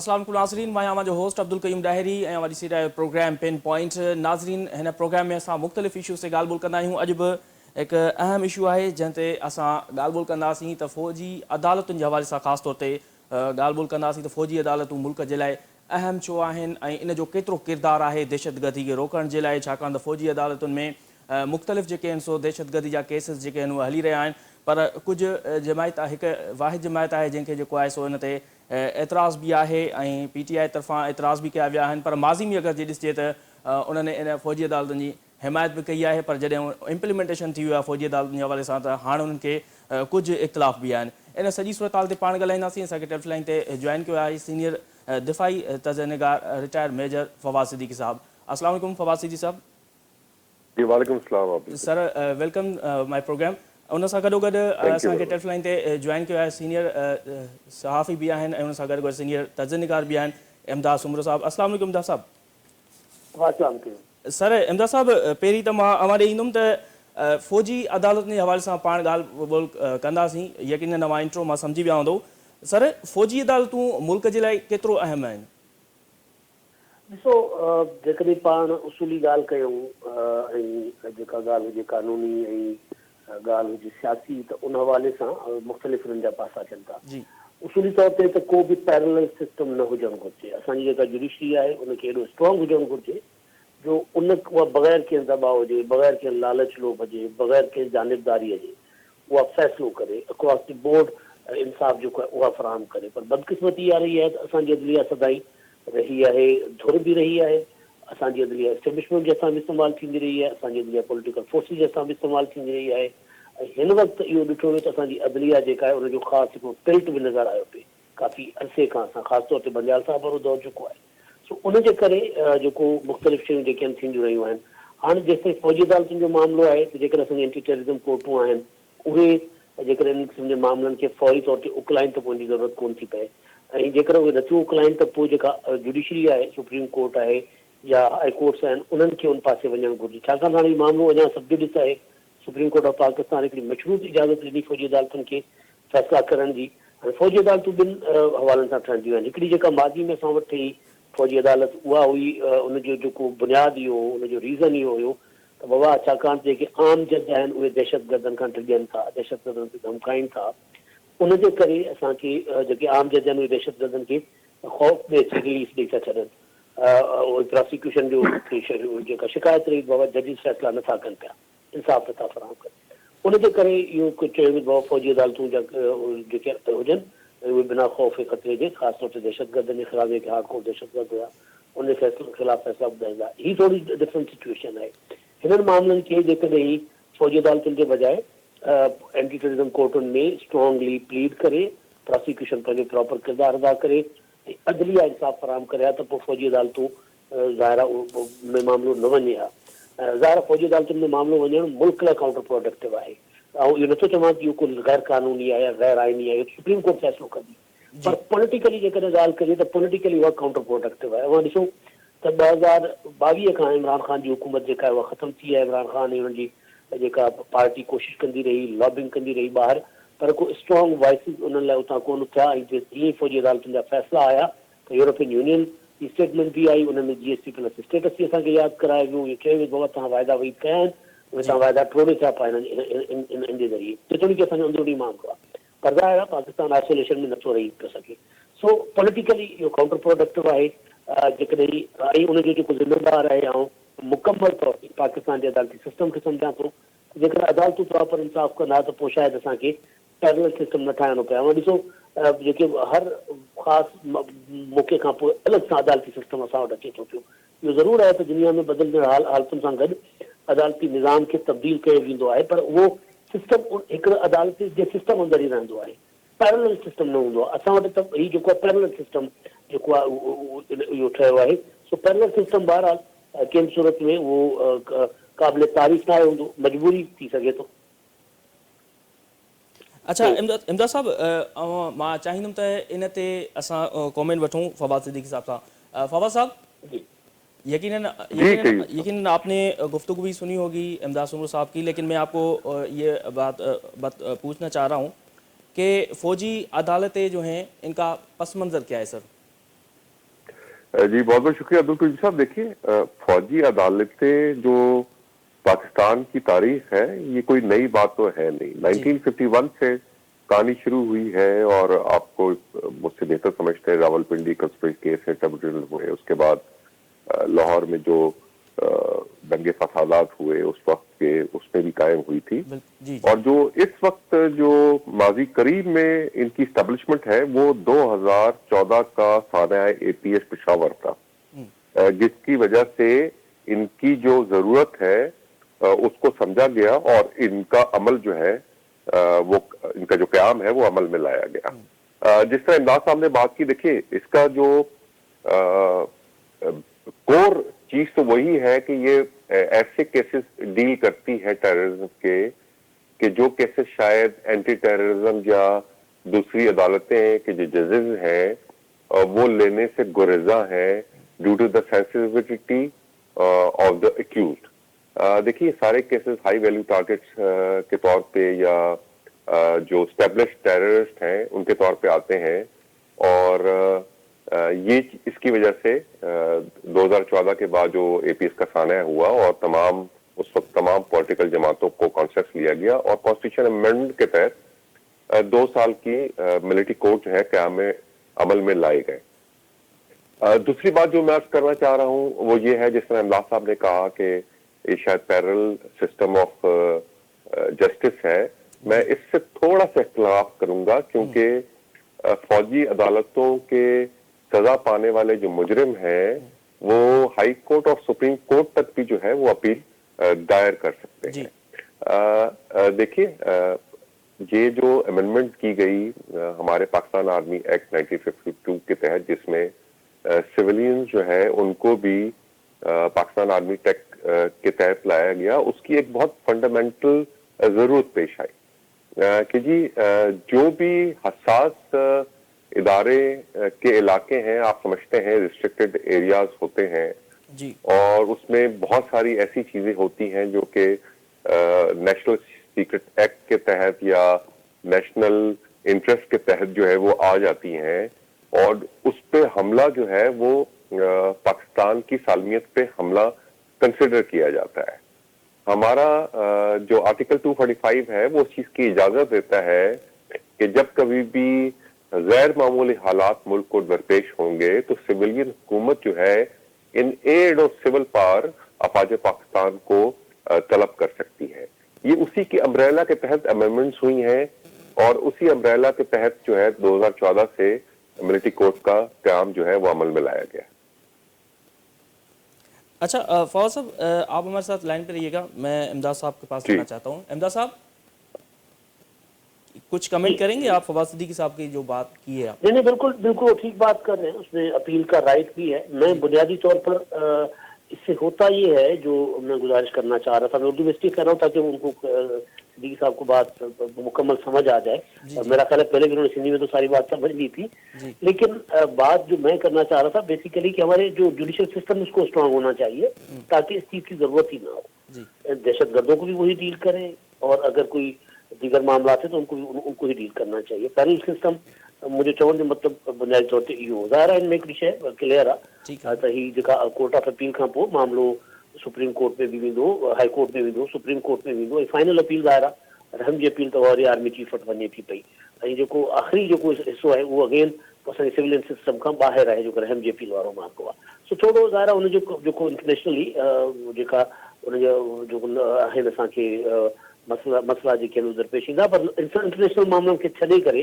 अस्सलाम वालेकुम नाज़रीन, मैं आवां जो होस्ट अब्दुल कयूम डाहिरी ऐं वारी सीट आहे प्रोग्राम पिन पॉइंट। नाज़रीन, हिन प्रोग्राम में असां मुख़्तलिफ़ इशू ते ॻाल्हि ॿोल कंदा आहियूं। अॼु बि हिकु अहम इशू आहे जंहिं ते असां ॻाल्हि ॿोल कंदासीं त फ़ौजी अदालतुनि जे हवाले सां ख़ासि तौर ते ॻाल्हि ॿोल कंदासीं त फ़ौजी अदालतूं मुल्क जे लाइ अहम छो आहिनि ऐं इन जो केतिरो किरदारु आहे दहशतगर्दी खे रोकण जे लाइ, छाकाणि त फ़ौजी अदालतुनि में मुख़्तलिफ़ जेके आहिनि सो दहशतगर्दी जा केसिस जेके आहिनि उहे हली रहिया आहिनि। पर कुझु जमायत हिकु वाहिद जमायत आहे जंहिंखे जेको आहे सो इन ते एतिराज़ बि आहे ऐं PTI तरफ़ां एतिराज़ बि कया विया आहिनि। पर माज़ी में अगरि जे ॾिसिजे त उन्हनि इन फ़ौजी अदालतुनि जी हिमायत बि कई आहे, पर जॾहिं इम्प्लीमेंटेशन थी वियो आहे फ़ौजी अदालतुनि जे हवाले सां त हाणे उन्हनि खे कुझु इख़्तिलाफ़ बि आहिनि। इन सॼी सूरत हाल ते पाण ॻाल्हाईंदासीं। असांखे टेलीफोन लाइन ते जॉइन कयो आहे सीनियर दिफ़ाई तजनिगार रिटायर्ड मेजर फवाद सिद्दीकी साहब। अस्सलाम वालेकुम फवाद सिद्दीकी साहब। जी वालेकुम सलाम सर, वेलकम माय प्रोग्राम। उन सां गॾोगॾु असांखे टेलीफोन लाइन ते जॉइन कयो आहे सीनियर सहाफ़ी बि आहिनि ऐं उन सां गॾु सीनियर तजनिगार बि आहिनि इमदाद सुमरो साहब। अस्सलाम वालेकुम इमदाद साहब। सर, इमदाद साहब, पहिरीं त मां अवां ॾे ईंदुमि त फ़ौजी अदालतुनि जे हवाले सां पाण ॻाल्हि ॿोल कंदासीं। यकीनन नवां इंट्रो मां सम्झी विया हूंदो। सर, फ़ौजी अदालतूं मुल्क जे लाइ केतिरो अहम आहिनि? ॾिसो, जेकॾहिं पाण उसूली ॻाल्हि कयूं ऐं जेका ॻाल्हि हुजे कानूनी ऐं ॻाल्हि हुजे सियासी, त उन हवाले सां मुख़्तलिफ़ हिननि जा पासा अचनि था। उसूली तौर ते त को बि पैरेलल सिस्टम न हुजणु घुरिजे। असांजी जेका जुडिशरी आहे उनखे एॾो स्ट्रॉन्ग हुजणु घुरिजे जो उहा बग़ैर कंहिं दबाव हुजे, बग़ैर कंहिं लालच लोभ हुजे, बग़ैर कंहिं जानिबदारीअ जे उहा फ़ैसिलो करे अक्रॉस द बोर्ड इंसाफ़ जेको आहे उहा फ़राहम करे। पर बदकिस्मती इहा रही आहे त असांजी अदलिया सदाई रही आहे, धुर बि रही आहे। असांजी अदलिया एस्टेब्लिशमेंट जे हथां बि इस्तेमालु थींदी रही आहे, असांजी अदलिया पॉलिटिकल फोर्सिस जे हथां बि इस्तेमालु थींदी रही आहे। ऐं हिन वक़्तु इहो ॾिठो वञे त असांजी अदलिया जेका आहे उनजो ख़ासि हिकिड़ो टिल्ट बि नज़र आयो पिए काफ़ी अरसे खां। असां ख़ासि तौर ते बंजाल साहब वारो दौर जेको आहे सो उनजे करे जेको मुख़्तलिफ़ शयूं जेके आहिनि थींदियूं रहियूं आहिनि। हाणे जेसिताईं फ़ौजी अदालतुनि जो मामिलो आहे त जेकॾहिं असांजी एंटी टेररिज़म कोर्टूं आहिनि उहे जेकॾहिं इन क़िस्म जे मामलनि खे फौरी तौर ते उकलाइनि त पोइ ज़रूरत कोन थी पए। ऐं जेकर उहे नथियूं उकलाइनि त पोइ जेका जुडिशरी आहे, सुप्रीम कोर्ट आहे या हाई कोर्ट्स आहिनि, उन्हनि खे उन पासे वञणु घुरिजे। छाकाणि हाणे मामिलो अञा सभु ॾिस आहे। सुप्रीम कोर्ट ऑफ पाकिस्तान हिकिड़ी मशरूत इजाज़त ॾिनी फ़ौजी अदालतुनि खे फ़ैसिला करण जी। हाणे फ़ौजी अदालतूं ॿिनि हवालनि सां ठहंदियूं आहिनि। हिकिड़ी जेका माज़ी में असां वटि ठही फ़ौजी अदालत, उहा हुई उनजो जेको बुनियादु इहो हो, उनजो रीज़न इहो हुयो त बाबा छाकाणि जेके आम जज आहिनि उहे दहशतगर्दनि खां डिॼनि था, दहशतगर्दनि खे धमकाइनि था। उनजे करे असांखे जेके आम जज आहिनि उहे दहशतगर्दनि खे ख़ौफ़ ॾेई रिलीफ ॾेई था छॾनि। प्रोसिक्यूशन जो जेका शिकायत रही बाबा जजिस फ़ैसिला नथा कनि पिया, इंसाफ़ नथा फ़राहम कनि। उनजे करे इहो कुझु चयो बाबा फ़ौजी अदालतूं जेके हुजनि उहे बिना ख़ौफ़ ख़तरे जे ख़ासि तौर ते दहशतगर्दनि जे ख़िलाफ़ जेके हार्डकोर दहशतगर्द हुआ उन फ़ैसिले ख़िलाफ़ फ़ैसिला ॿुधाईंदा। हीअ थोरी डिफरेंट सिचुएशन आहे। हिननि मामलनि खे जेकॾहिं फ़ौजी अदालतुनि जे बजाए एंटी टेररिज़म कोर्टुनि में स्ट्रॉन्गली प्लीड करे, प्रोसिक्यूशन पंहिंजो प्रॉपर किरदारु अदा करे ऐं अदलिया इंसाफ़ फ़राहम करे त पोइ फ़ौजी अदालतूं ज़ाहिर में मामिलो न वञे हा। ज़ाहिर फ़ौजी अदालतुनि में मामिलो वञणु मुल्क लाइ काउंटर प्रोडक्टिव आहे। ऐं इहो नथो चवां कि इहो को गैर क़ानूनी आहे या गैर आइनी आहे, सुप्रीम कोर्ट फ़ैसिलो कंदी। पर पॉलिटिकली जेकॾहिं ॻाल्हि कजे त पॉलिटिकली उहा काउंटर प्रोडक्टिव आहे। उहा ॾिसो त 2022 खां इमरान ख़ान जी हुकूमत जेका आहे उहा ख़तमु थी आहे। इमरान ख़ान ऐं हुनजी जेका पार्टी कोशिशि कंदी रही, लॉबिंग कंदी रही ॿाहिरि, पर को स्ट्रॉन्ग वॉइसिस उन्हनि लाइ उतां कोन थिया। ऐं जीअं फ़ौजी अदालतुनि जा फ़ैसिला आया त यूरोपियन यूनियन जी स्टेटमेंट बि आई, उनमें GSP प्लस स्टेटस बि असांखे यादि कराए वियो। इहो चयो वियो बाबा तव्हां वाइदा वेही कया आहिनि, उहे तव्हां वाइदा टोड़े थिया पिया इन जे ज़रिए, जेतोणीकि असांजो अंदरूनी मामिलो आहे। पर ज़ाहिर आहे पाकिस्तान आइसोलेशन में नथो रही पियो सघे। सो पॉलिटिकली इहो काउंटर प्रोडक्टिव आहे। जेकॾहिं ऐं उनजो जेको ज़िम्मेदार आहे ऐं मुकमल तौर ते पाकिस्तान जे अदालती सिस्टम खे सम्झां थो। जेकॾहिं अदालतूं प्रॉपर इंसाफ़ कंदा त पोइ शायदि असांखे पैरेलल सिस्टम न ठाहिणो पए। ऐं ॾिसो जेके हर ख़ासि मौक़े खां पोइ अलॻि सां अदालती सिस्टम असां वटि अचे थो पियो। इहो ज़रूरु आहे त दुनिया में बदिलंदड़ हालतुनि सां गॾु अदालती निज़ाम खे तब्दील कयो वेंदो आहे, पर उहो सिस्टम हिकिड़े अदालती जे सिस्टम अंदरि ई रहंदो आहे, पैरेलल सिस्टम न हूंदो आहे। असां वटि त हीउ जेको आहे पैरेलल सिस्टम जेको आहे इहो ठहियो आहे। सो पैरेलल सिस्टम बहरहाल कंहिं सूरत में उहो क़ाबिल तारीफ़ न आहे हूंदो, मजबूरी थी सघे थो। अच्छा इमदाद साहब, मां चाहींदुमि त इन ते असां कॉमेंट वठूं फवाद सिद्दीकी साहब सां। फवाद साहब, यकीनन आपने गुफ्तगू भी सुनी होगी इमदाद सुमरो साहब की, लेकिन मैं आपको ये बात पूछना चाह रहा हूँ कि फ़ौजी अदालतें जो हैं इनका पस मंज़र क्या है सर? जी बहुत बहुत शुक्रिया अब्दुल करीम साहब। देखिए फौजी अदालतें जो पाकिस्तान की तारीख है ये कोई नई बात तो है नहीं। 1951 से कहानी शुरू हुई है और आपको मुझसे बेहतर समझते हैं रावलपिंडी कंस्पिरेसी केस है, ट्रिब्यूनल हुए, उसके बाद लाहौर में जो दंगे फसादात हुए उस वक्त के उसमें भी कायम हुई थी। जी और जो इस वक्त जो माजी करीब में इनकी स्टैब्लिशमेंट है वो 2014 का साना एपीएस पेशावर था, जिसकी वजह से इनकी जो जरूरत है उसको समझा गया और इनका अमल जो है वो इनका जो क़याम है वो अमल में लाया गया। जिस तरह इमदाद साहब ने बात की, देखिए इसका जो कोर चीज तो वही है कि ये ऐसे केसेस डील करती है टेररिज्म के कि जो केसेस शायद एंटी टेररिज्म या दूसरी अदालतें के जो जजेस हैं वो लेने से गुरेजा हैं due to the sensitivity of the accused. देखिए सारे केसेस हाई वैल्यू टारगेट्स के तौर पे या जो स्टैब्लिश्ड टेररिस्ट हैं उनके तौर पे आते हैं और ये इसकी वजह से 2014 के बाद जो एपीएस का साना हुआ और उस वक्त तमाम पॉलिटिकल जमातों को कॉन्सेप्ट लिया गया और कॉन्स्टिट्यूशन अमेंडमेंट के तहत 2 साल की मिलिट्री कोर्ट जो है क़याम अमल में लाए गए। दूसरी बात जो मैं अर्ज करना चाह रहा हूँ वो ये है, जिस तरह इमदाद साहब ने कहा कि ये शायद पैरेलल सिस्टम ऑफ जस्टिस है, मैं इससे थोड़ा सा इख्तिलाफ करूंगा क्योंकि फौजी अदालतों के सजा पाने वाले जो मुजरिम हैं वो हाई कोर्ट और सुप्रीम कोर्ट तक भी जो है वो अपील दायर कर सकते हैं। देखिए ये जो अमेंडमेंट की गई हमारे पाकिस्तान आर्मी एक्ट 1952 के तहत, जिसमें सिविलियंस जो है उनको भी पाकिस्तान आर्मी टेक के तहत लाया गया, उसकी एक बहुत फंडामेंटल जरूरत पेश आई कि जी जो भी हसास इदारे के इलाके हैं, आप समझते हैं रिस्ट्रिक्टेड एरियाज होते हैं जी, और उसमें बहुत सारी ऐसी चीजें होती हैं जो कि नेशनल सीक्रेट एक्ट के तहत या नेशनल इंटरेस्ट के तहत जो है वो आ जाती हैं और उस पे हमला जो है वो पाकिस्तान की सालमियत पे हमला कंसिडर किया जाता है। हमारा जो आर्टिकल 245 है वो उस चीज की इजाजत देता है कि जब कभी भी गैर मामूली हालात मुल्क को दरपेश होंगे तो सिविलियन हुकूमत जो है in aid of civil power अफवाज पाकिस्तान को तलब कर सकती है। ये उसी की अम्ब्रेला के तहत अमेंडमेंट्स हुई हैं और उसी अम्ब्रेला के तहत जो है 2014 से मिलिट्री कोर्ट का क़याम जो है वो अमल में लाया गया। अच्छा फवाद साहब आप हमारे साथ लाइन पे रहिएगा, मैं इमदाद साहब के पास जाना चाहता हूँ। इमदाद साहब कुछ कमेंट करेंगे आप फवाद सिद्दीकी साहब की जो बात की है? नहीं बिल्कुल बिल्कुल ठीक बात कर रहे हैं, उसमें अपील का राइट भी है। मैं बुनियादी तौर पर इससे होता ये है जो मैं गुजारिश करना चाह रहा था, मैं उर्दू में इसलिए कर रहा हूँ ताकि उनको सिद्दीकी साहब को बात मुकम्मल समझ आ जाए। मेरा ख्याल है पहले भी उन्होंने सिंधी में तो सारी बात समझ ली थी, लेकिन बात जो मैं करना चाह रहा था बेसिकली कि हमारे जो जुडिशियल सिस्टम उसको स्ट्रांग होना चाहिए ताकि इस चीज की जरूरत ही ना हो। दहशतगर्दों को भी वही डील करें और अगर कोई दीगर मामला है तो उनको ही डील करना चाहिए। पैरेलल सिस्टम मुझे चवण जो मतलब बुनियादी तौर ते इहो ज़ाहिर आहे हिन विषय क्लियर आहे त ही जेका कोर्ट ऑफ अपील खां पोइ मामलो सुप्रीम कोर्ट में भी वेंदो, हाई कोर्ट में वेंदो, सुप्रीम कोर्ट में वेंदो ऐं फाइनल अपील ज़ाहिर आहे रहम जी अपील त वरी आर्मी चीफ वटि वञे थी पई ऐं जेको आख़िरी जेको हिसो आहे उहो अगेन असांजे सिविलियन सिस्टम खां ॿाहिरि आहे जेको रहम जी अपील वारो मामलो आहे। सो थोरो ज़ाहिर आहे उनजो जेको इंटरनेशनली जेका उनजो जेको आहिनि असांखे मसला जेके आहिनि दरपेश ईंदा, पर इंटरनेशनल मामलनि खे छॾे करे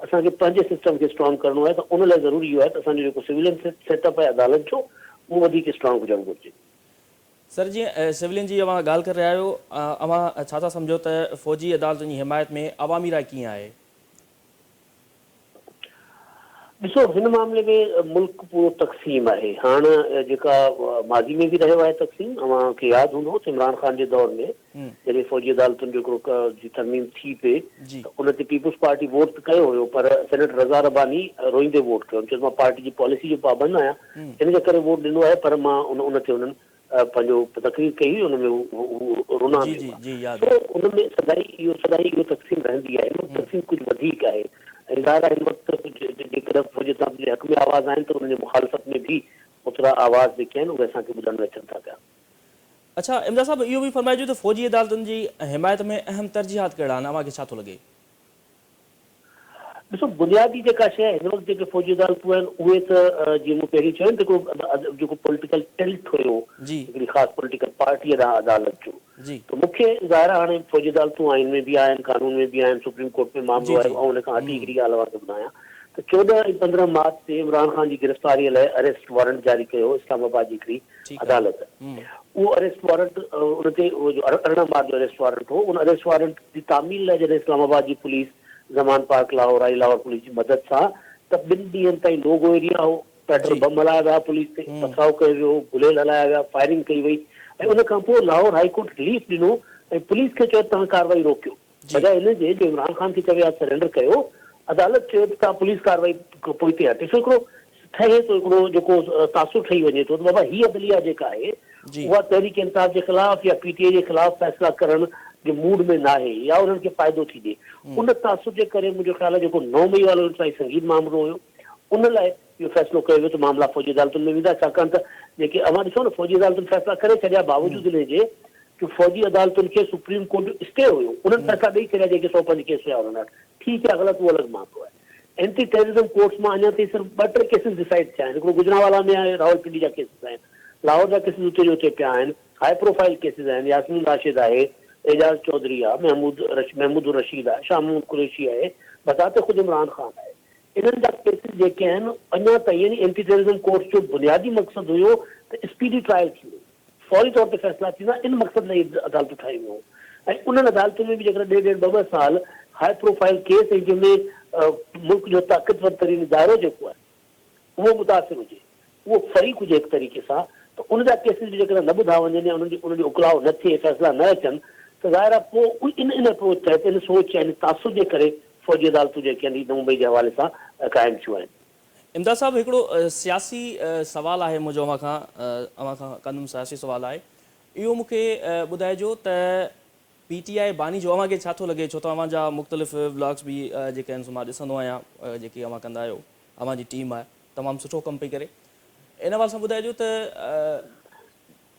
असांखे पंहिंजे सिस्टम खे स्ट्रॉन्ग करणो आहे त उन लाइ ज़रूरी इहो आहे त असांजो जेको सिविलियन सेटअप आहे अदालत जो उहो वधीक स्ट्रॉन्ग हुजणु घुरिजे। सर जीअं सिविलियन जी अवां ॻाल्हि करे रहिया आहियो, अवां छा था सम्झो त फ़ौजी अदालतुनि जी हिमायत में अवामी राय कीअं आहे? ॾिसो हिन मामले में मुल्क पूरो तक़सीम आहे। हाणे जेका माज़ी में बि रहियो आहे तक़सीम, अव्हांखे यादि हूंदो इमरान ख़ान जे दौर में जॾहिं फ़ौजी अदालतुनि जो हिकिड़ो जी तरमीम थी पे त उन ते पीपुल्स पार्टी वोट कयो हुयो, पर सेनेटर रज़ा रबानी रोईंदे वोट कयो, चयो मां पार्टी जी पॉलिसी जो पाबंद आहियां हिन जे करे वोट ॾिनो आहे, पर मां उन ते उन्हनि पंहिंजो तकरीर कई, हुन में रुना उनमें सदाई इहो तक़सीम रहंदी आहे। तक़सीम कुझु वधीक आहे ऐं ज़ाहिर आहे हिन वक़्तु जेकॾहिं फ़ौजी अदालत जे हक़ में आवाज़ आहिनि त उन्हनि जे मुखालफ़त में बि हिकिड़ा आवाज़ जेके आहिनि उहे असांखे ॿुधण में अचनि था पिया। अच्छा इमदाद साहब इहो बि फरमाइजो त फ़ौजी अदालतुनि जी हिमायत में अहम तरजीहात कहिड़ा आहिनि, अव्हांखे छा थो लॻे? ॾिसो बुनियादी जेका शइ हिन वक़्तु जेके फ़ौजी अदालतूं आहिनि उहे त जीअं मूं पहिरीं चयो जेको पॉलिटिकल टिल्ट हुयो जी हिकिड़ी ख़ासि पॉलिटिकल पार्टीअ ॾांहुं अदालत जो, जी त मूंखे ज़ाहिर आहे हाणे फ़ौजी अदालतूं आइन में बि आहिनि, कानून में बि आहिनि, सुप्रीम कोर्ट में मामलो जी आहे जी ऐं हुन खां हटी हिकिड़ी ॻाल्हि वां ॿुधायां त 14 ऐं 15 मार्च ते इमरान ख़ान जी गिरफ़्तारीअ लाइ अरेस्ट वारंट जारी कयो इस्लामाबाद जी हिकिड़ी ठीकु आहे। अदालत। उहो अरेस्ट वारंट उन ते उहो जो 18 मार्च जो अरेस्ट वारंट हो, उन अरेस्ट वारंट जी तामील लाइ जॾहिं इस्लामाबाद जी पुलिस ज़मान पार्क लाहौर आई, लाहौर पुलिस जी मदद सां त 2 ॾींहंनि ताईं लोगो एरिया हो, पेट्रोल बम हलाया विया पुलिस ते, पथराव कयो वियो, गुलेल हलाया विया, फायरिंग कई वई ऐं उन खां पोइ लाहौर हाई कोर्ट रिलीफ ॾिनो ऐं पुलिस खे चयो तव्हां कार्रवाई रोकियो, बजाए हिन जे जो इमरान ख़ान खे चयो आहे सरेंडर कयो, अदालत चयो त तव्हां पुलिस कार्रवाई पोइ ते हटे। हिकिड़ो ठहे थो हिकिड़ो जेको तासुर ठही वञे थो त बाबा हीअ अदलिया जेका आहे जी उहा तहरीक इंसाफ़ जे ख़िलाफ़ या पीटीआई जे ख़िलाफ़ फ़ैसिला करण जे मूड में न आहे या उन्हनि खे फ़ाइदो थी ॾिए, उन तासुर जे करे मुंहिंजो ख़्याल आहे जेको 9 मई वारो साईं संगीन मामिलो हुयो उन लाइ इहो फ़ैसिलो कयो वियो त मामला फ़ौजी अदालतुनि में वेंदा, छाकाणि त जेके अवां ॾिसो न फ़ौजी अदालतुनि फ़ैसिला करे छॾिया बावजूदि हिन जे कि फ़ौजी अदालतुनि खे सुप्रीम कोर्ट जो स्टे हुयो, उन्हनि फ़ैसिला ॾेई छॾिया जेके 105 केस हुया हुननि वटि, ठीकु आहे ग़लति उहो अलॻि मामलो आहे। एंटी टेररिज्म कोर्ट्स मां अञा ताईं सिर्फ़ु 2-3 केसिस डिसाइड थिया आहिनि, हिकिड़ो गुजरांवाला में आहे, रावलपिंडी जा केसिस आहिनि, लाहौर जा केसिस उते जो उते पिया आहिनि, हाई प्रोफाइल केसिस आहिनि, यास्मीन राशिद आहे, एजाज चौधरी आहे, महमूद रशीद आहे, शामूद कुरैशी आहे, बताते ख़ुदि इमरान ख़ान आहे। इन्हनि जा केसिस जेके आहिनि अञा ताईं एंटी टेररिज्म कोर्ट जो बुनियादी मक़सदु हुयो त स्पीडी ट्रायल थींदो, फौरी तौर ते फ़ैसिला थींदा, इन मक़सद लाइ अदालतूं ठाही वियूं ऐं उन्हनि अदालतुनि में बि जेकर 1.5-2 साल हाई प्रोफाइल केस ऐं जंहिंमें मुल्क जो ताक़तवर तरीन दायरो जेको आहे उहो मुतासिर हुजे, उहो फ़रीक़ हुजे हिकु तरीक़े सां, त उन जा केसिस बि जेकर न ॿुधा वञनि या उन्हनि जो उकलाव न थिए, फ़ैसिला न अचनि त ज़ाहिर आहे पोइ इन अप्रोच तहत इन सोच ऐं इन तासुर जे करे फ़ौजी अदालतूं जेके आहिनि 9 मई जे हवाले सां क़ाइमु थियूं आहिनि। इमदाद साहब हिकिड़ो सियासी सवाल आहे मुंहिंजो अव्हां खां कंदुमि, सियासी सवाल आहे इहो मूंखे ॿुधाइजो त पीटीआई बानी जो अव्हांखे छा थो लॻे, छो त अव्हां जा मुख़्तलिफ़ ब्लॉग्स बि जेके आहिनि मां ॾिसंदो आहियां, जेकी अव्हां कंदा आहियो, अव्हांजी टीम आहे तमामु सुठो कमु पई करे, इन हवाले सां ॿुधाइजो त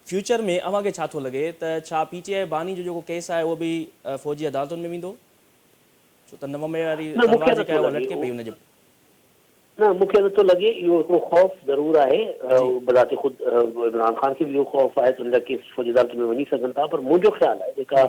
फ्यूचर में अव्हांखे छा थो लॻे त छा पीटीआई बानी जो जेको केस आहे उहो बि फ़ौजी अदालतुनि में वेंदो, छो त 9 मई वारी तलवार जेका आहे उहा लटके पई हुनजे। न मूंखे नथो लॻे, इहो हिकिड़ो ख़ौफ़ ज़रूरु आहे, बज़ाते ख़ुदि इमरान ख़ान खे बि इहो ख़ौफ़ आहे त उन जा केस फ़ौजी अदालत में वञी सघनि था, पर मुंहिंजो ख़्यालु आहे जेका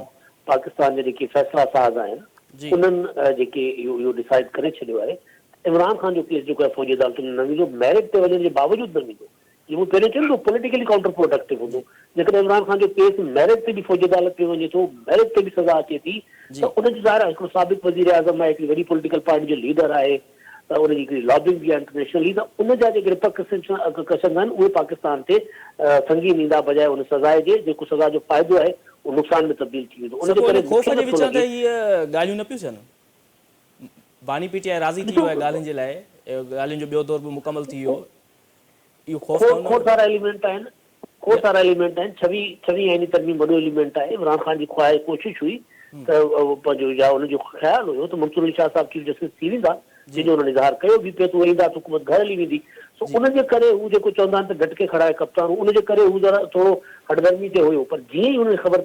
पाकिस्तान जा जेके फ़ैसिला साज़ आहिनि उन्हनि जेके इहो डिसाइड करे छॾियो आहे इमरान ख़ान जो केस जेको आहे फ़ौजी अदालतुनि में न वेंदो, मेरिट ते वञण जे बावजूदि न वेंदो, जीअं मूं पहिरियों चयो पॉलिटिकली काउंटर प्रोडक्टिव हूंदो, जेकॾहिं इमरान ख़ान जो केस मेरिट ते बि फ़ौजी अदालत में वञे थो, मेरिट ते बि सज़ा अचे थी त उनजी ज़ाहिर आहे हिकिड़ो साबिक़ वज़ीर आज़म आहे, हिकिड़ी वॾी पॉलिटिकल पार्टी जो लीडर आहे, त उनजी हिकिड़ी लॉबिंग बि आहे इंटरनेशनली, त उन जा जेके रिपरकशन आहिनि उहे पाकिस्तान ते संगीन ईंदा, बजाए उन सज़ा जे जेको सज़ा जो फ़ाइदो आहे उहो नुक़सान में तब्दील थी वेंदो। उनजे करे ख़ौफ़ जे विच ते इहे ॻाल्हियूं न पियूं थियनि, बानी पीटीआई राज़ी थी वियो आहे ॻाल्हियुनि जे लाइ, ॻाल्हियुनि जो ॿियो दौर बि मुकमल थी वियो, इहो खोड़ सारा एलिमेंट आहिनि, खोड़ सारा एलिमेंट आहिनि, 26 यानी तरमीम वॾो एलिमेंट आहे। इमरान ख़ान जी ख़्वाहिश कोशिशि हुई त पंहिंजो या हुनजो ख़्यालु हुयो त मंसूर अली शाह साहिब चीफ जस्टिस थी वेंदा, जंहिंजो हुननि इज़हार कयो बि पियो त उहे ईंदा त हुकूमत घर हली वेंदी, सो उनजे करे हू जेको चवंदा आहिनि त घटके खड़ा आहे कप्तान, उनजे करे हू ज़रा थोरो हडगर्मी ते हुयो, पर जीअं ई हुनखे ख़बर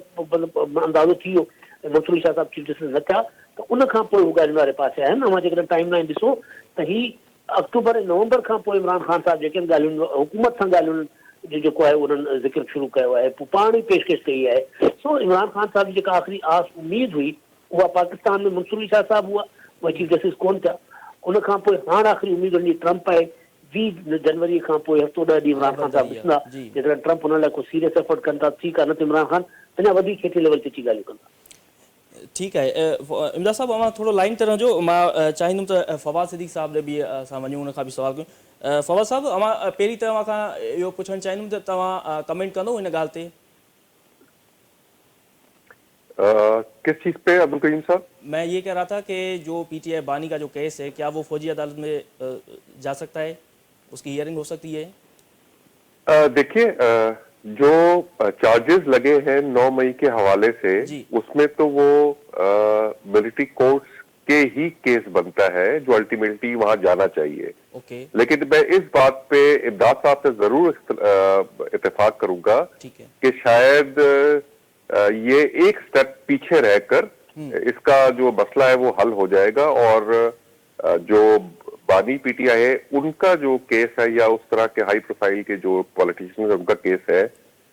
अंदाज़ो थी वियो मंसूर अली शाह साहिब चीफ जस्टिस न थिया त उन खां पोइ हू ॻाल्हियुनि वारे पासे आहिनि। अव्हां जेकॾहिं टाइम लाइन ॾिसो त ही अक्टूबर ऐं नवंबर खां पोइ इमरान ख़ान साहिब जेके ॻाल्हियुनि हुकूमत सां ॻाल्हियुनि जेको आहे उन्हनि ज़िक्र शुरू कयो आहे, पोइ पाण ई पेशकश कई आहे। सो इमरान ख़ान साहिब जी जेका आख़िरी आस उमेद हुई उहा पाकिस्तान में मंसूर अली शाह साहिब हुआ, उहा चीफ जस्टिस कोन थिया, उन खां पोइ हाणे आख़िरी उमेद हुनजी ट्रंप आहे। 20 जनवरी खां पोइ हफ़्तो 10 ॾींहं इमरान ख़ान साहिब ॾिसंदा, जेकॾहिं ट्रंप हुन लाइ को सीरियस एफर्ट कनि था ठीकु आहे, न त इमरान ख़ान अञा वधीक हेठि लेवल ते अची ॻाल्हियूं कंदा। ठीकु आहे इमदाद साहब, अव्हां थोरो लाइन ते रहजो, मां चाहींदुमि त फवाद सिद्दीक़ साहब ॾे बि असां वञूं, उन खां बि सवाल कयूं। फवाद साहब, अव्हां पहिरीं त अव्हां खां इहो पुछणु चाहींदुमि त तव्हां कमेंट कंदो हिन ॻाल्हि ते? किस चीज़ पे अब्दुल करीम साहब? मैं ये कह रहा था कि जो पीटीआई बानी का जो केस है, क्या वो फौजी अदालत में जा सकता है, उसकी हियरिंग हो सकती है? देखिए, जो चार्जेस लगे हैं 9 मई के हवाले से, उसमें तो वो मिलिट्री कोर्ट्स के ही केस बनता है जो अल्टीमेटली वहां जाना चाहिए। ओके, लेकिन मैं इस बात पे इमदाद साहब से जरूर इत्तेफाक करूंगा ठीक है। कि शायद ये एक स्टेप पीछे रहकर इसका जो मसला है वो हल हो जाएगा, और जो बानी पीटीआई है उनका जो केस है या उस तरह के हाई प्रोफाइल के जो पॉलिटिशियंस उनका केस है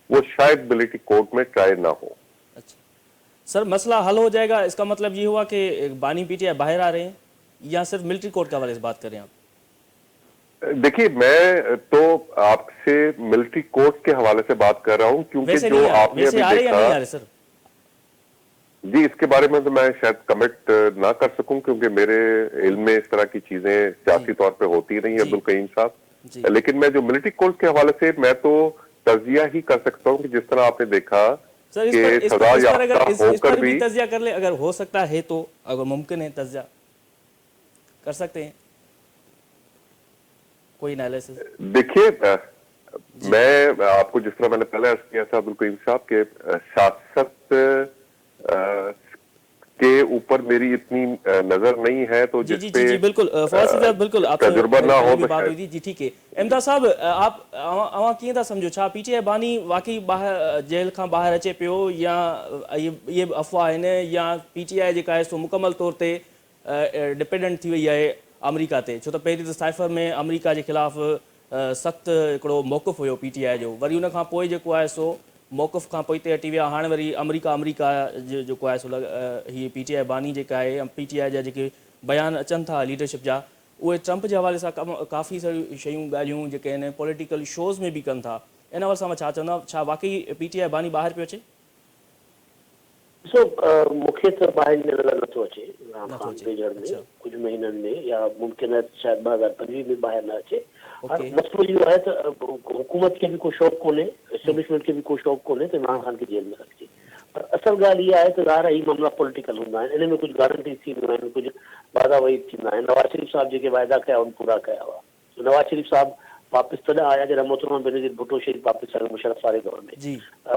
वो शायद मिलिट्री कोर्ट में ट्राई ना हो। अच्छा सर, मसला हल हो जाएगा इसका मतलब ये हुआ कि बानी पीटीआई बाहर आ रहे हैं, या सिर्फ मिलिट्री कोर्ट के हवाले से बात करें आप? देखिए, मैं तो आपसे मिलिट्री कोर्ट के हवाले से बात कर रहा हूं, क्योंकि वैसे जो आपने वैसे आ अभी रहे या नहीं आ देखा रहे सर? जी, इसके बारे में तो मैं शायद कमेंट ना कर सकूं, क्योंकि मेरे इल्म में इस तरह की चीजें सियासी तौर पे होती नहीं है अब्दुल कईम साहब। लेकिन मैं जो मिलिट्री कोर्ट के हवाले से मैं तो तजिया ही कर सकता हूं कि जिस तरह आपने देखा सर कि सजा याफ्ता इस पर होकर भी भी तजिया कर ले, अगर हो सकता है तो, अगर मुमकिन है तजिया कर सकते हैं, कोई एनालिसिस? देखिए, मैं आपको जिस तरह मैंने पहले अर्ज किया था अब्दुल कईम साहब के सियासत के ऊपर मेरी इतनी नजर नहीं है, तो जी जी जिस जी जी बिल्कुल फवाद साहब, बिल्कुल आपसे तजुर्बा ना हो भी तो बात हुई शायद। थी जी। ठीक है इमदाद साहब, आप अवां कीअं था सम्झो, छा पीटीआई बानी वाकई ॿाहिरि जेल खां ॿाहिरि अचे पियो, या ये अफ़वाह आहिनि, या पीटीआई जेका आहे सो मुकमल तौर ते डिपेंडेंट थी वई आहे अमेरिका ते? छो त पहिरीं त साइफ़र में अमेरिका जे ख़िलाफ़ सख़्तु हिकिड़ो मौक़िफ़ हुयो पीटीआई जो, वरी उन खां पोइ जेको आहे सो मौक़िफ़ खां पोइ ते हटी विया, हाणे वरी अमेरिका जेको आहे सो हीअ पीटीआई बानी जेका आहे, पीटीआई जा जेके बयान अचनि था लीडरशिप जा, उहे ट्रंप जे हवाले सां काफ़ी सारियूं शयूं ॻाल्हियूं जेके आहिनि पॉलिटिकल शोज़ में बि कनि था। इन हवाले सां मां छा चवंदा, छा वाकई पीटीआई बानी ॿाहिरि पियो अचे? ॾिसो, मूंखे त ॿाहिरि नज़र नथो अचे इमरान नथो ख़ान अचे, बेजड़ में अच्छा। कुझु महीननि में, या मुमकिन आहे शायदि 2025 में ॿाहिरि न अचे। हाणे ओके। मसइलो इहो आहे त हुकूमत खे बि को शौक़ु कोन्हे, एस्टेब्लिशमेंट खे बि को शौक़ु कोन्हे त इमरान ख़ान खे जेल में रखिजे। पर असल ॻाल्हि इहा आहे त ज़ाहिर आहे हीअ मामला पॉलिटिकल हूंदा आहिनि, इन में कुझु गारंटीज़ थींदियूं आहिनि, कुझु वादा वईद थींदा आहिनि। नवाज़ शरीफ़ साहब जेके वाइदा कया उन पूरा कया हुआ। नवाज़ शरीफ़ साहब वापसि तॾहिं आया जॾहिं मोहतरमा बेनज़ीर भुट्टो शरीफ़ वापसि आयो मुशर्रफ वारे दौर में। जी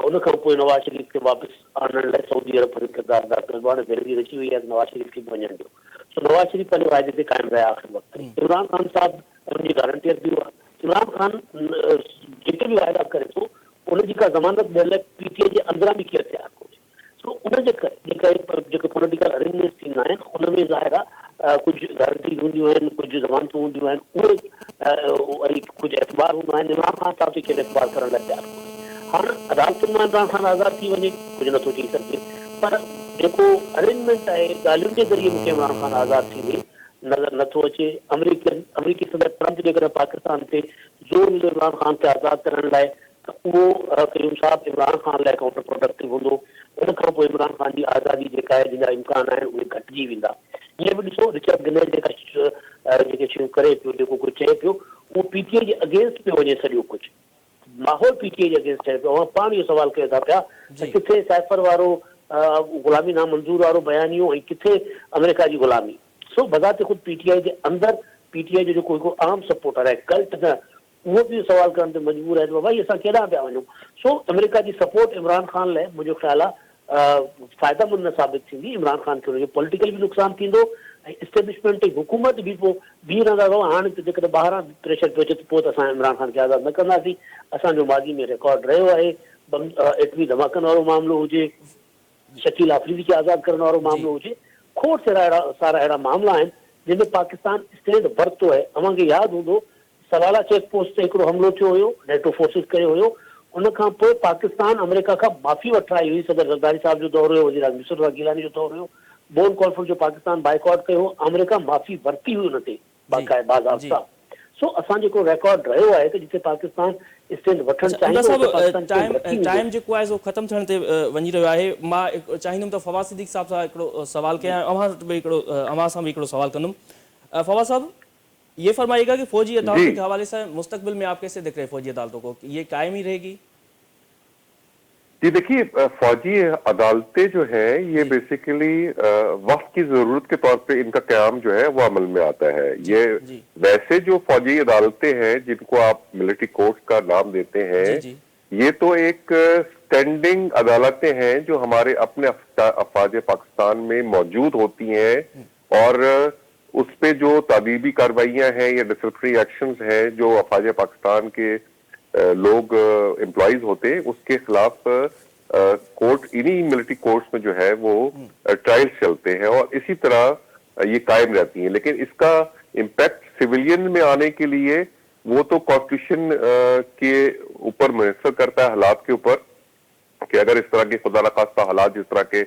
उन खां पोइ नवाज़ शरीफ़ खे वापसि आणण लाइ सऊदी अरब जो किरदार अदा कयो। हाणे बेनज़ीर अची वई आहे, नवाज़ शरीफ़ खे बि वञणु ॾियो। सो नवाज़ शरीफ़ पंहिंजे वाइदे ते क़ाइमु रहिया आख़िर वक़्त ताईं। इमरान ख़ान साहब उनजी गारंटी रखी हुआ। इमरान ख़ान जेके बि वाइदा करे थो उनजी का ज़मानत ॾियण लाइ पीटीआई जे अंदरां बि केरु तयारु कोन्हे। सो उनजे करे जेके पॉलिटिकल अरेंजमेंट्स थींदा आहिनि उन में ज़ाहिर आहे कुझु गारंटीज़ हूंदियूं आहिनि, कुझु ज़मानतूं हूंदियूं आहिनि, उहे वरी कुझु एतबार हूंदा आहिनि। इमरान ख़ान साहब खे केरु एतबार करण लाइ तयारु कोन्हे। हाणे अदालतुनि मां इमरान ख़ान आज़ादु थी वञे, कुझु नथो थी सघे, पर जेको अरेंजमेंट आहे ॻाल्हियुनि जे ज़रिए मूंखे इमरान ख़ान आज़ादु थींदे नज़र नथो अचे। अमरीकी सदर ट्रंप जेकॾहिं पाकिस्तान ते ज़ोर विधो इमरान ख़ान खे आज़ादु करण लाइ, त उहो कयूं साहब इमरान ख़ान लाइ काउंटर प्रोडक्टिव हूंदो। उन खां पोइ इमरान ख़ान जी आज़ादी जेका आहे, जंहिंजा इम्कान आहिनि उहे घटिजी वेंदा। ईअं बि ॾिसो, रिचर्ड गिनेल जेके शयूं करे पियो, जेको कुझु चए पियो, उहो पीटीआई जे अगेंस्ट पियो वञे। सॼो कुझु माहौल पीटीआई जे अगेंस्ट चए पियो। पाण इहो सवाल कयो था पिया त किथे साइफर वारो ग़ुलामी नामंज़ूर वारो बयानियो ऐं किथे अमेरिका जी ग़ुलामी। सो बज़ाते ख़ुदि पीटीआई जे अंदरि पीटीआई जो जेको हिकु आम सपोर्टर आहे, कल्ट न, उहो बि सवाल करण ते मजबूर आहे त भई असां केॾांहुं पिया वञूं। सो अमेरिका जी सपोर्ट इमरान ख़ान लाइ मुंहिंजो ख़्यालु आहे फ़ाइदेमंद न साबित थींदी। इमरान ख़ान खे हुनजो पॉलिटिकल बि नुक़सानु थींदो ऐं इस्टेब्लिशमेंट ऐं हुकूमत बि पोइ बीह रहंदा रहो। हाणे त जेकॾहिं ॿाहिरां प्रेशर पियो अचे त पोइ त असां इमरान ख़ान खे आज़ादु न कंदासीं। असांजो माज़ी में रिकॉर्ड रहियो आहे, एटमी धमाकनि वारो मामिलो हुजे, शकील आफरीदी खे आज़ादु करण वारो मामिलो हुजे, खोड़ सारा अहिड़ा मामला आहिनि जंहिंमें पाकिस्तान स्टैंड वरितो आहे। अव्हांखे यादि हूंदो सवाला चेक पोस्ट ते हिकिड़ो हमिलो थियो हुयो, नेटो फोर्सिस कयो हुयो। उन खां पोइ पाकिस्तान अमेरिका खां माफ़ी वठाई हुई। सदर ज़रदारी साहब जो दौर हुयो, वज़ीर आज़म यूसुफ गिलानी जो दौर हुयो। बोन कॉन्फ्रेंस जो पाकिस्तान बाइकॉट कयो, अमेरिका माफ़ी वरिती हुई हुन ते बाक़ाइदा। सो असां जेको रिकॉर्ड रहियो आहे त जिते पाकिस्तान स्टैंड वठणु चाहींदो, टाइम जेको आहे सो ख़तमु थियण ते वञी रहियो आहे। मां चाहींदुमि त फवाद सिद्दीक़ साहब सां हिकिड़ो सवाल कयां, अव्हां सां बि हिकिड़ो सवाल कंदुमि। फवाद साहब, ये फरमाइएगा कि फौजी अदालतों के हवाले से मुस्तकबिल में आप कैसे देख रहे हैं फौजी अदालतों को, ये कायम ही रहेगी? जी देखिए, फौजी अदालतें जो है ये बेसिकली वक्त की जरूरत के तौर पे इनका क़याम जो है वो अमल में आता है। ये वैसे जो फौजी अदालतें हैं जिनको आप मिलिट्री कोर्ट का नाम देते हैं, ये तो एक स्टैंडिंग अदालतें हैं जो हमारे अपने अफवाज पाकिस्तान में मौजूद होती हैं और उस पे जो तादीबी कार्रवाइयां हैं या डिसिप्लिनरी एक्शंस हैं जो अफवाज पाकिस्तान के लोग एम्प्लॉयज होते हैं उसके खिलाफ कोर्ट इन्हीं मिलिट्री कोर्ट्स में जो है वो ट्रायल्स चलते हैं और इसी तरह ये कायम रहती हैं। लेकिन इसका इम्पैक्ट सिविलियन में आने के लिए वो तो कॉन्स्टिट्यूशन के ऊपर मुनहसर करता है, हालात के ऊपर, कि अगर इस तरह के खुदा न खास्ता हालात जिस तरह के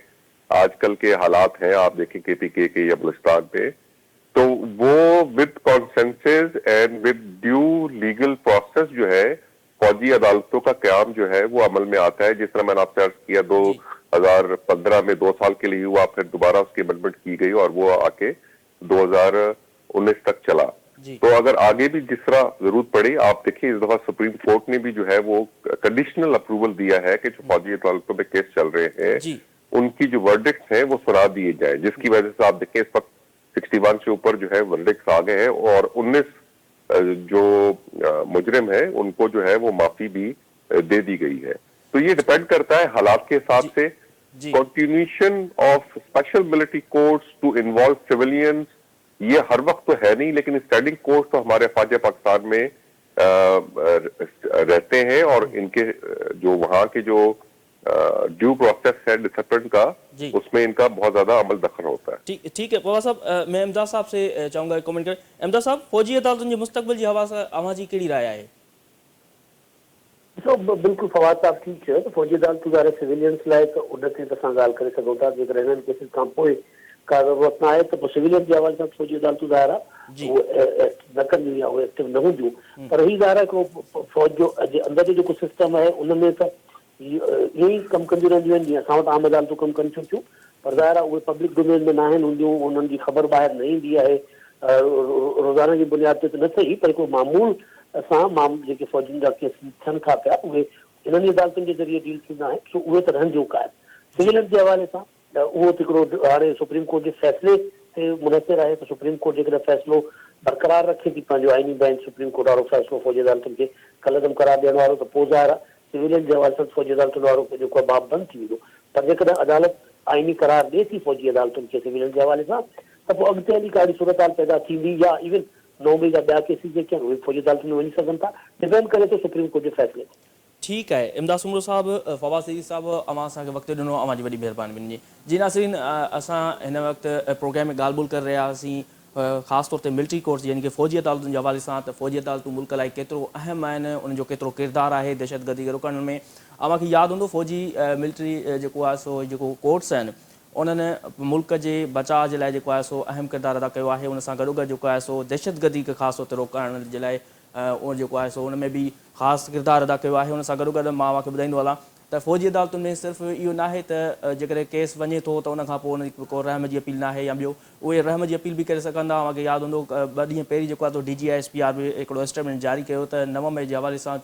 आजकल के हालात हैं, आप देखें KPK के या बलुचिस्तान पे, तो वो with consensus and with due legal process जो है फौजी अदालतों का क्याम जो है वो अमल में आता है। जिस तरह मैंने आपसे अर्ज किया 2015 में 2 साल के लिए हुआ, फिर दोबारा उसकी अमेंडमेंट की गई और वो आके 2019 तक चला। तो अगर आगे भी जिस तरह जरूरत पड़े, आप देखिए इस दफा सुप्रीम कोर्ट ने भी जो है वो कंडीशनल अप्रूवल दिया है कि जो फौजी अदालतों में केस चल रहे हैं उनकी जो वर्डिक्ट्स हैं वो सुना दिए जाए, जिसकी वजह से आप देखें इस वक्त 61 से ऊपर जो है वर्डिक्ट्स आ गए हैं और 19 जो मुजरिम है उनको जो है वो माफी भी दे दी गई है। तो ये डिपेंड करता है हालात के हिसाब से। Continuation of special military courts to involve civilians ये हर वक्त तो है नहीं, लेकिन स्टैंडिंग कोर्ट तो हमारे अफवाज पाकिस्तान में रहते हैं और इनके जो वहां के जो ड्यू प्रोसेस है डिसिप्लिन का उसमें इनका बहुत ज्यादा अमल दखल होता है। ठीक है फवाद साहब, मैं इमदाद साहब से चाहूंगा कमेंट कर। इमदाद साहब, फौजी अदालतुनि जे मुस्तक़बिल जी हवा सां अवां जी कहिड़ी राय आहे? ॾिसो, बिल्कुलु फवाद साहब ठीकु चयो त फौजी अदालतूं वारे सिविलियंस लाइ त उन ते त असां ॻाल्हि करे सघूं था। जेकर हिननि केसिस खां पोइ का ज़रूरत न आहे त पोइ सिविलियन जे हवाले सां फौजी अदालतूं ज़ाहिर आहे उहे न कंदियूं या उहे एक्टिव न हूंदियूं, पर ही ज़ाहिर आहे हिकिड़ो फौज जो अंदर जो जेको सिस्टम आहे उन में त ईअं ई कमु कंदियूं रहंदियूं आहिनि जीअं असां वटि आम अदालतूं कमु कनि थियूं, पर ज़ाहिर आहे उहे पब्लिक डोमेन में न आहिनि हूंदियूं, उन्हनि जी ख़बर ॿाहिरि न ईंदी आहे रोज़ाना जी बुनियाद ते त न सही, पर हिकिड़ो मामूल असां जेके फौजियुनि जा केस थियनि था पिया उहे इन्हनि अदालतुनि जे ज़रिए डील थींदा आहिनि, सो उहे त रहनि जो क़ाइम। सिविलियन जे हवाले सां उहो त हिकिड़ो हाणे सुप्रीम कोर्ट जे फ़ैसिले ते मुनहसिर आहे त सुप्रीम कोर्ट जेकॾहिं फ़ैसिलो बरक़रार रखे थी पंहिंजो आइनी बेंच सुप्रीम कोर्ट वारो फ़ैसिलो फौजी अदालतुनि खे कलअदम करार ॾियण वारो, त पोइ ज़ाहिर आहे सिविलियन जे हवाले सां फौजी अदालतुनि वारो जेको आहे बाब बंदि थी वेंदो। पर जेकॾहिं अदालत आइनी करार ॾिए थी फौजी अदालतुनि खे सिविलियन जे हवाले सां त पोइ अॻिते हली काॾी सूरत हाल पैदा थींदी या इवन नौबे जा ॿिया केसिस जेके आहिनि उहे फौजी अदालतुनि में वञी सघनि था, डिपेंड करे थो सुप्रीम कोर्ट जे फ़ैसिले ते। ठीकु आहे इमदाद सुमरो साहब, फवाद सईद साहब, अवां असांखे वक़्तु ॾिनो, अवां जी वॾी महिरबानी बणिजे। जी नाज़रीन, असां हिन वक़्तु प्रोग्राम में ॻाल्हि ॿोल करे रहिया हुआसीं ख़ासि तौर ते मिलिट्री कोर्ट्स यानी कि फ़ौजी अदालतुनि जे हवाले सां, त फ़ौजी अदालतूं मुल्क लाइ केतिरो अहम आहिनि, उनजो केतिरो किरदारु आहे दहशतगर्दी खे रुकण में। अव्हां खे यादि हूंदो फौजी मिलिट्री जेको आहे सो जेको कोर्ट्स आहिनि उन्हनि मुल्क जे बचाव जे लाइ जेको आहे सो अहम किरदारु अदा कयो आहे। उन सां गॾोगॾु जेको आहे सो दहशतगर्दी खे ख़ासि तौर ते रोकण जे लाइ उहो जेको आहे सो उन में बि ख़ासि किरदारु अदा कयो आहे। उन सां गॾोगॾु मां अव्हांखे ॿुधाईंदो हलां त फ़ौजी अदालतुनि में सिर्फ़ु इहो न आहे त जेकॾहिं केस वञे थो त उन खां पोइ उन को रहम जी अपील न आहे या ॿियो उहे रहम जी अपील बि करे सघंदा। अव्हांखे यादि हूंदो 2 ॾींहं पहिरीं जेको आहे तो DGISPR बि हिकिड़ो स्टेटमेंट जारी कयो त 9 मई जे हवाले सां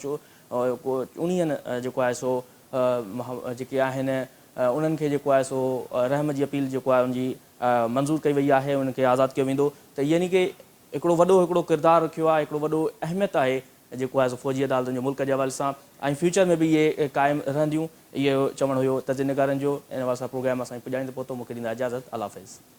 उन्हनि जेको आहे सो जेके आहिनि उन्हनि खे जेको आहे सो रहम जी अपील जेको आहे उनजी मंज़ूर कई वई आहे, उनखे आज़ादु कयो वेंदो। त यानी कि हिकिड़ो वॾो किरदारु रखियो आहे, हिकिड़ो वॾो अहमियत आहे जेको आहे सो फ़ौजी अदालतुनि जो मुल्क जे हवाले सां, ऐं फ्यूचर में बि इहे क़ाइमु रहंदियूं, इहो चवणु हुयो तजनिकारनि जो। इन वास्ते प्रोग्राम असां पुॼाईंदे पहुतो, मूंखे ॾींदा इजाज़त। अल्लाह हाफ़िज़।